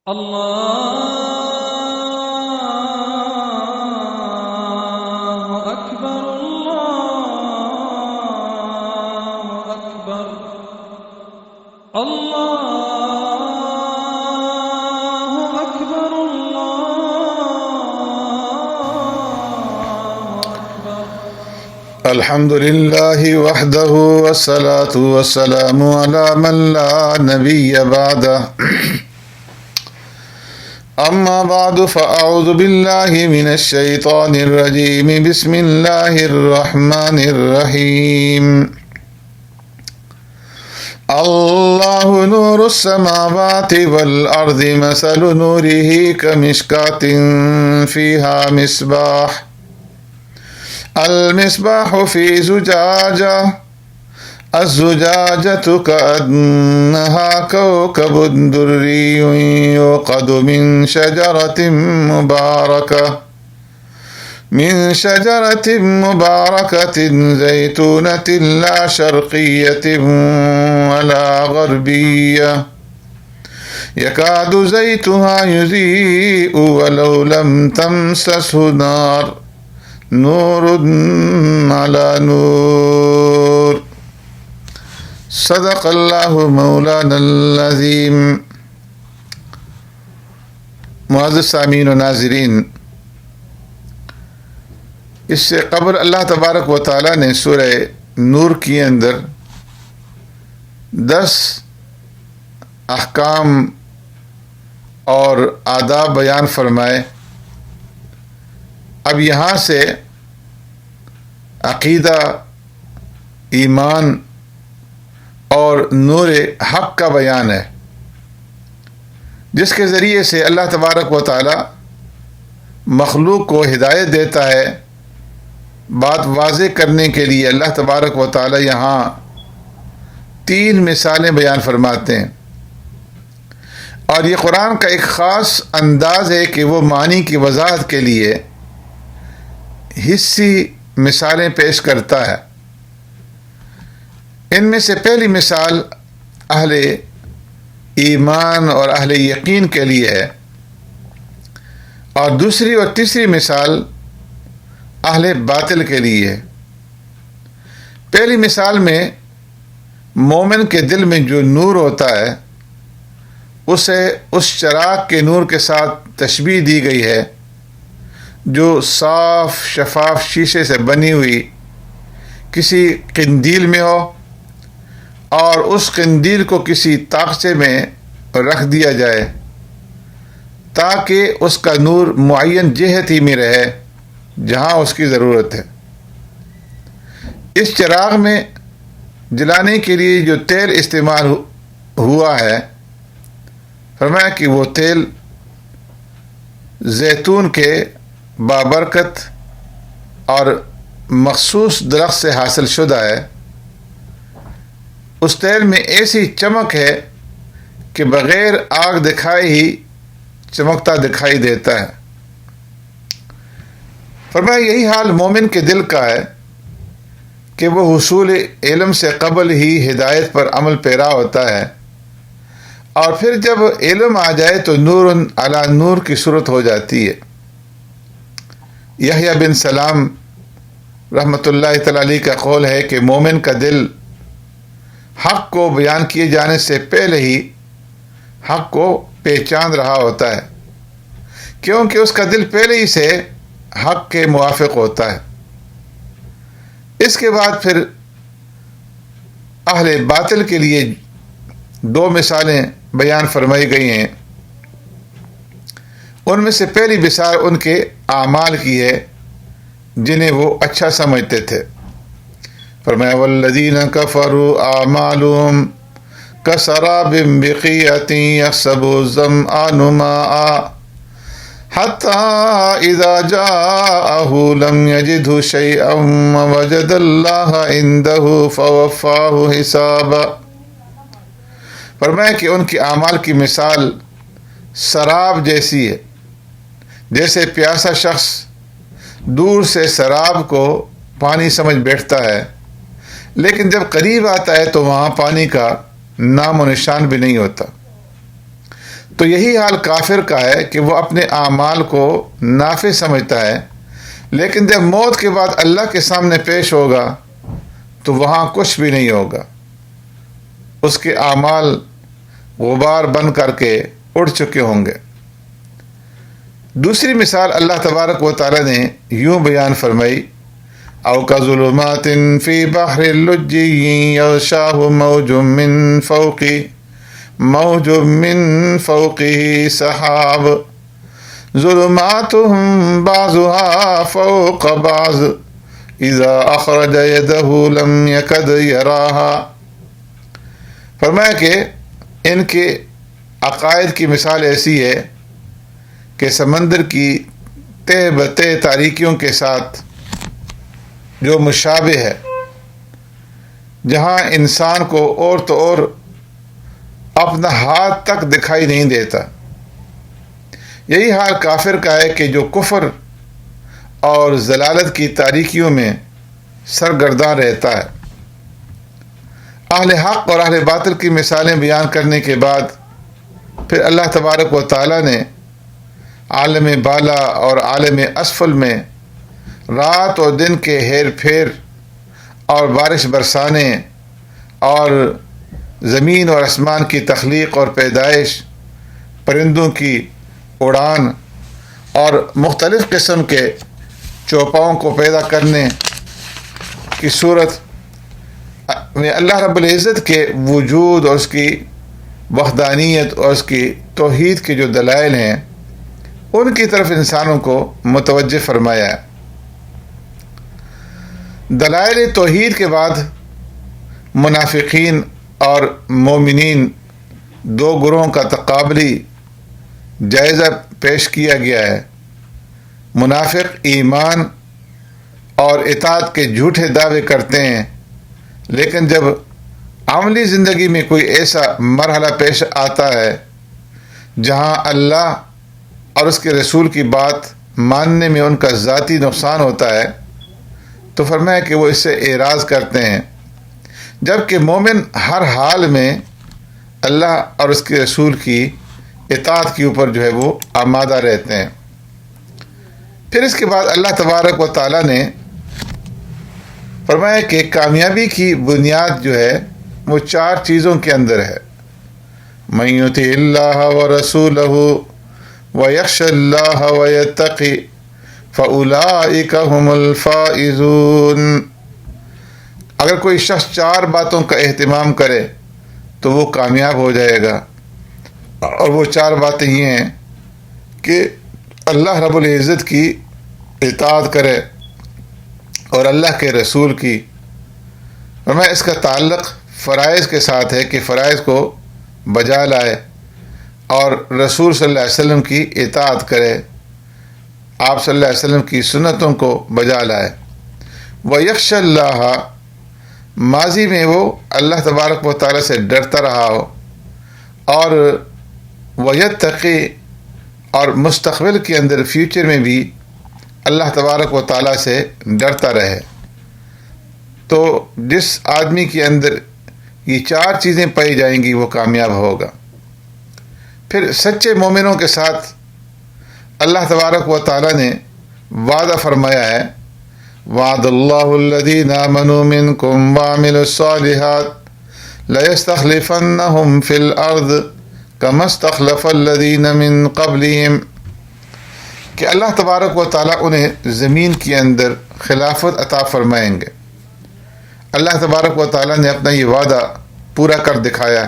الله أكبر الله أكبر الله أكبر الله أكبر. الحمد لله وحده والصلاة والسلام على من لا نبي بعده أما بعد فأعوذ بالله من الشيطان الرجيم بسم الله الرحمن الرحيم الله نور السماوات والأرض مثل نوره كمشكاة فيها مصباح المصباح في زجاجة الزجاجة كأنها كوكب دري يوقد من شجرة مباركة زيتونة لا شرقية ولا غربية يكاد زيتها يضيء ولو لم تمسسه نار نور على نور صدق اللہ مولانا العظیم. معزز سامعین و ناظرین، اس سے قبل اللہ تبارک و تعالیٰ نے سورہ نور کے اندر 10 احکام اور آداب بیان فرمائے. اب یہاں سے عقیدہ، ایمان اور نور حق کا بیان ہے، جس کے ذریعے سے اللہ تبارک و تعالی مخلوق کو ہدایت دیتا ہے. بات واضح کرنے کے لیے اللہ تبارک و تعالی یہاں 3 مثالیں بیان فرماتے ہیں، اور یہ قرآن کا ایک خاص انداز ہے کہ وہ معنی کی وضاحت کے لیے حصی مثالیں پیش کرتا ہے. ان میں سے پہلی مثال اہل ایمان اور اہل یقین کے لیے ہے، اور دوسری اور تیسری مثال اہل باطل کے لیے ہے. پہلی مثال میں مومن کے دل میں جو نور ہوتا ہے اسے اس چراغ کے نور کے ساتھ تشبیہ دی گئی ہے جو صاف شفاف شیشے سے بنی ہوئی کسی قندیل میں ہو، اور اس قندیل کو کسی طاقچے میں رکھ دیا جائے تاکہ اس کا نور معین جہت ہی میں رہے جہاں اس کی ضرورت ہے. اس چراغ میں جلانے کے لیے جو تیل استعمال ہوا ہے، فرمایا کہ وہ تیل زیتون کے بابرکت اور مخصوص درخت سے حاصل شدہ ہے. اس تیل میں ایسی چمک ہے کہ بغیر آگ دکھائے ہی چمکتا دکھائی دیتا ہے. فرمایا یہی حال مومن کے دل کا ہے کہ وہ حصول علم سے قبل ہی ہدایت پر عمل پیرا ہوتا ہے، اور پھر جب علم آ جائے تو نور علی نور کی صورت ہو جاتی ہے. یحییٰ بن سلام رحمۃ اللہ تعالی علیہ کا قول ہے کہ مومن کا دل حق کو بیان کیے جانے سے پہلے ہی حق کو پہچان رہا ہوتا ہے، کیونکہ اس کا دل پہلے ہی سے حق کے موافق ہوتا ہے. اس کے بعد پھر اہل باطل کے لیے 2 مثالیں بیان فرمائی گئی ہیں. ان میں سے پہلی مثال ان کے اعمال کی ہے جنہیں وہ اچھا سمجھتے تھے. فرمایا والذین کفروا اعمالهم کسراب بقیعۃ یحسبه الظمآن ماء حتی اذا جاءه لم یجدہ شیئا ووجد اللہ عنده فوفاہ حسابا. فرمایا کہ ان کی اعمال کی مثال سراب جیسی ہے. جیسے پیاسا شخص دور سے سراب کو پانی سمجھ بیٹھتا ہے، لیکن جب قریب آتا ہے تو وہاں پانی کا نام و نشان بھی نہیں ہوتا. تو یہی حال کافر کا ہے کہ وہ اپنے اعمال کو نافع سمجھتا ہے، لیکن جب موت کے بعد اللہ کے سامنے پیش ہوگا تو وہاں کچھ بھی نہیں ہوگا، اس کے اعمال غبار بن کر کے اڑ چکے ہوں گے۔ دوسری مثال اللہ تبارک و تعالی نے یوں بیان فرمائی، او کظلمات فی بحر اللجی یغشاہ موج من فوقه سحاب ظلمات بعضها فوق بعض اذا اخرج يده لم يكد يراها۔ فرمایا کہ ان کے عقائد کی مثال ایسی ہے کہ سمندر کی تہ بتہ تاریکیوں کے ساتھ جو مشابہ ہے، جہاں انسان کو اور تو اور اپنا ہاتھ تک دکھائی نہیں دیتا۔ یہی حال کافر کا ہے کہ جو کفر اور ضلالت کی تاریکیوں میں سرگرداں رہتا ہے۔ اہل حق اور اہل باطل کی مثالیں بیان کرنے کے بعد پھر اللہ تبارک و تعالی نے عالم بالا اور عالم اسفل میں رات اور دن کے ہیر پھیر اور بارش برسانے اور زمین اور آسمان کی تخلیق اور پیدائش، پرندوں کی اڑان اور مختلف قسم کے چوپاؤں کو پیدا کرنے کی صورت میں اللہ رب العزت کے وجود اور اس کی وحدانیت اور اس کی توحید کے جو دلائل ہیں ان کی طرف انسانوں کو متوجہ فرمایا ہے۔ دلائل توحید کے بعد منافقین اور مومنین دو گروہوں کا تقابلی جائزہ پیش کیا گیا ہے۔ منافق ایمان اور اطاعت کے جھوٹے دعوے کرتے ہیں، لیکن جب عملی زندگی میں کوئی ایسا مرحلہ پیش آتا ہے جہاں اللہ اور اس کے رسول کی بات ماننے میں ان کا ذاتی نقصان ہوتا ہے تو فرمایا کہ وہ اس سے اعراض کرتے ہیں، جبکہ مومن ہر حال میں اللہ اور اس کے رسول کی اطاعت کے اوپر جو ہے وہ آمادہ رہتے ہیں۔ پھر اس کے بعد اللہ تبارک و تعالی نے فرمایا کہ کامیابی کی بنیاد جو ہے وہ 4 چیزوں کے اندر ہے۔ من یطع اللہ ورسولہ ویخش اللہ ویتقی فاولئک هم الفائزون۔ اگر کوئی شخص 4 باتوں کا اہتمام کرے تو وہ کامیاب ہو جائے گا، اور وہ 4 باتیں یہ ہیں کہ اللہ رب العزت کی اطاعت کرے اور اللہ کے رسول کی۔ فرمایا اس کا تعلق فرائض کے ساتھ ہے کہ فرائض کو بجا لائے اور رسول صلی اللہ علیہ وسلم کی اطاعت کرے، آپ صلی اللہ علیہ وسلم کی سنتوں کو بجا لائے۔ وَيَخْشَ اللَّهَ، ماضی میں وہ اللہ تبارک و تعالیٰ سے ڈرتا رہا ہو، اور وَيَتَّقِي، اور مستقبل کے اندر فیوچر میں بھی اللہ تبارک و تعالیٰ سے ڈرتا رہے۔ تو جس آدمی کے اندر یہ 4 چیزیں پائی جائیں گی وہ کامیاب ہوگا۔ پھر سچے مومنوں کے ساتھ اللہ تبارک و تعالیٰ نے وعدہ فرمایا ہے، وعد اللہ الذین آمنوا منکم وعملوا الصالحات لیستخلفنہم فی الارض کما استخلف الذین من قبلہم، کہ اللہ تبارک و تعالیٰ انہیں زمین کے اندر خلافت عطا فرمائیں گے۔ اللہ تبارک و تعالیٰ نے اپنا یہ وعدہ پورا کر دکھایا،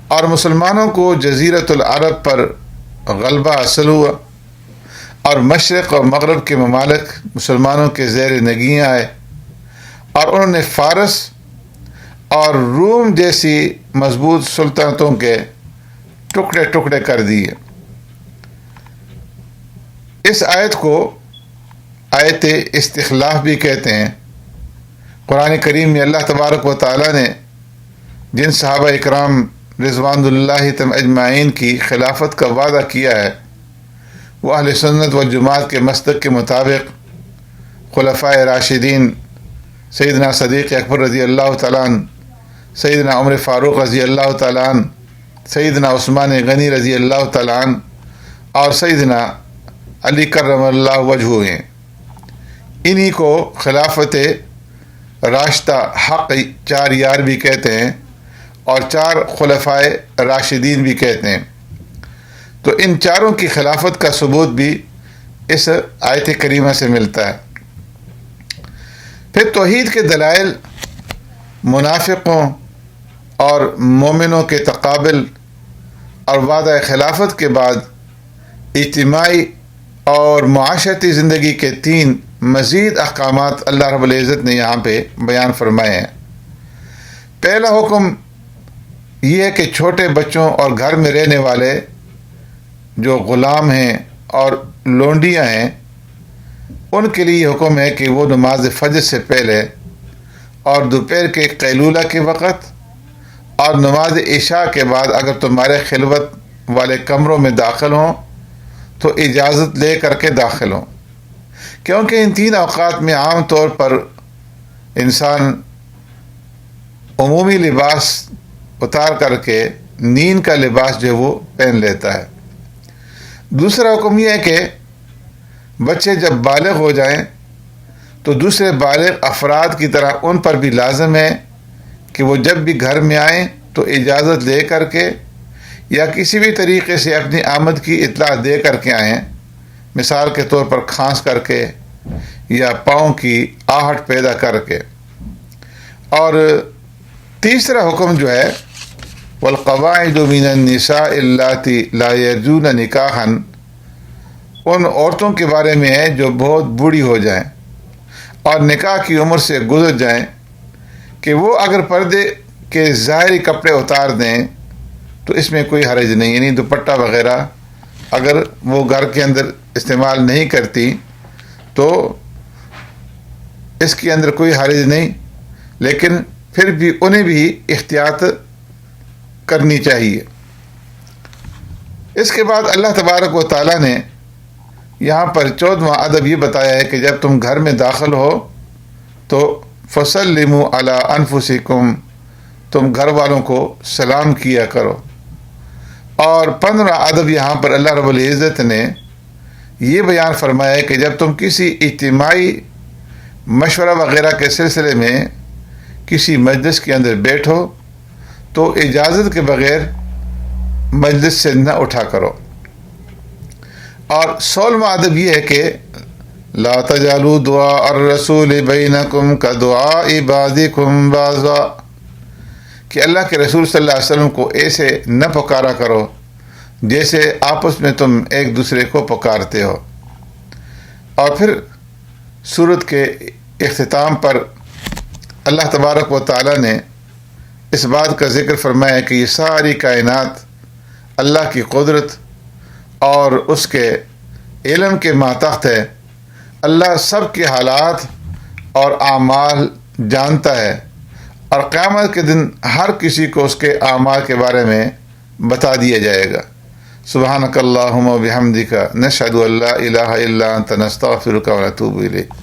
اور مسلمانوں کو جزیرۃ العرب پر غلبہ حاصل ہوا، اور مشرق اور مغرب کے ممالک مسلمانوں کے زیر نگین آئے، اور انہوں نے فارس اور روم جیسی مضبوط سلطنتوں کے ٹکڑے ٹکڑے کر دیے۔ اس آیت کو آیت استخلاف بھی کہتے ہیں۔ قرآن کریم میں اللہ تبارک و تعالیٰ نے جن صحابہ اکرام رضوان اللہ تم اجمعین کی خلافت کا وعدہ کیا ہے وہ اہل سنت و جماعت کے مسلک کے مطابق خلفائے راشدین سیدنا صدیق اکبر رضی اللہ تعالیٰ عنہ، سیدنا عمر فاروق رضی اللہ تعالیٰ عنہ، سیدنا عثمان غنی رضی اللہ تعالیٰ عنہ اور سیدنا علی کرم اللہ وجہہ ہیں۔ انہی کو خلافت راشدہ حق 4 یار بھی کہتے ہیں اور 4 خلفائے راشدین بھی کہتے ہیں۔ تو ان چاروں کی خلافت کا ثبوت بھی اس آیت کریمہ سے ملتا ہے۔ پھر توحید کے دلائل منافقوں اور مومنوں کے تقابل اور وعدہ خلافت کے بعد اجتماعی اور معاشرتی زندگی کے 3 مزید احکامات اللہ رب العزت نے یہاں پہ بیان فرمائے ہیں۔ پہلا حکم یہ ہے کہ چھوٹے بچوں اور گھر میں رہنے والے جو غلام ہیں اور لونڈیاں ہیں ان کے لیے یہ حکم ہے کہ وہ نماز فجر سے پہلے اور دوپہر کے قیلولہ کے وقت اور نماز عشاء کے بعد اگر تمہارے خلوت والے کمروں میں داخل ہوں تو اجازت لے کر کے داخل ہوں، کیونکہ ان 3 اوقات میں عام طور پر انسان عمومی لباس اتار کر کے نیند کا لباس جو ہے وہ پہن لیتا ہے۔ دوسرا حکم یہ ہے کہ بچے جب بالغ ہو جائیں تو دوسرے بالغ افراد کی طرح ان پر بھی لازم ہے کہ وہ جب بھی گھر میں آئیں تو اجازت لے کر کے یا کسی بھی طریقے سے اپنی آمد کی اطلاع دے کر کے آئیں، مثال کے طور پر کھانس کر کے یا پاؤں کی آہٹ پیدا کر کے۔ اور تیسرا حکم جو ہے والقواعد من النساء اللاتی لا یرجون نکاحا، ان عورتوں کے بارے میں ہے جو بہت بوڑھی ہو جائیں اور نکاح کی عمر سے گزر جائیں کہ وہ اگر پردے کے ظاہری کپڑے اتار دیں تو اس میں کوئی حرج نہیں، یعنی دوپٹہ وغیرہ اگر وہ گھر کے اندر استعمال نہیں کرتی تو اس کے اندر کوئی حرج نہیں، لیکن پھر بھی انہیں بھی احتیاط کرنی چاہیے۔ اس کے بعد اللہ تبارک و تعالیٰ نے یہاں پر 14واں ادب یہ بتایا ہے کہ جب تم گھر میں داخل ہو تو فسلموا علی انفسکم، تم گھر والوں کو سلام کیا کرو۔ اور 15واں ادب یہاں پر اللہ رب العزت نے یہ بیان فرمایا ہے کہ جب تم کسی اجتماعی مشورہ وغیرہ کے سلسلے میں کسی مجلس کے اندر بیٹھو تو اجازت کے بغیر مجلس سے نہ اٹھا کرو۔ اور 16واں ادب یہ ہے کہ لا تجعلوا دعاء الرسول بینکم کدعاء بعضکم بعضا، کہ اللہ کے رسول صلی اللہ علیہ وسلم کو ایسے نہ پکارا کرو جیسے آپس میں تم ایک دوسرے کو پکارتے ہو۔ اور پھر سورت کے اختتام پر اللہ تبارک و تعالیٰ نے اس بات کا ذکر فرمایا کہ یہ ساری کائنات اللہ کی قدرت اور اس کے علم کے ماتحت ہے، اللہ سب کے حالات اور اعمال جانتا ہے، اور قیامت کے دن ہر کسی کو اس کے اعمال کے بارے میں بتا دیا جائے گا۔ سبحانک اللہم و بحمدک نشہد ان لا الہ الا انت نستغفرک و نتوب الیک۔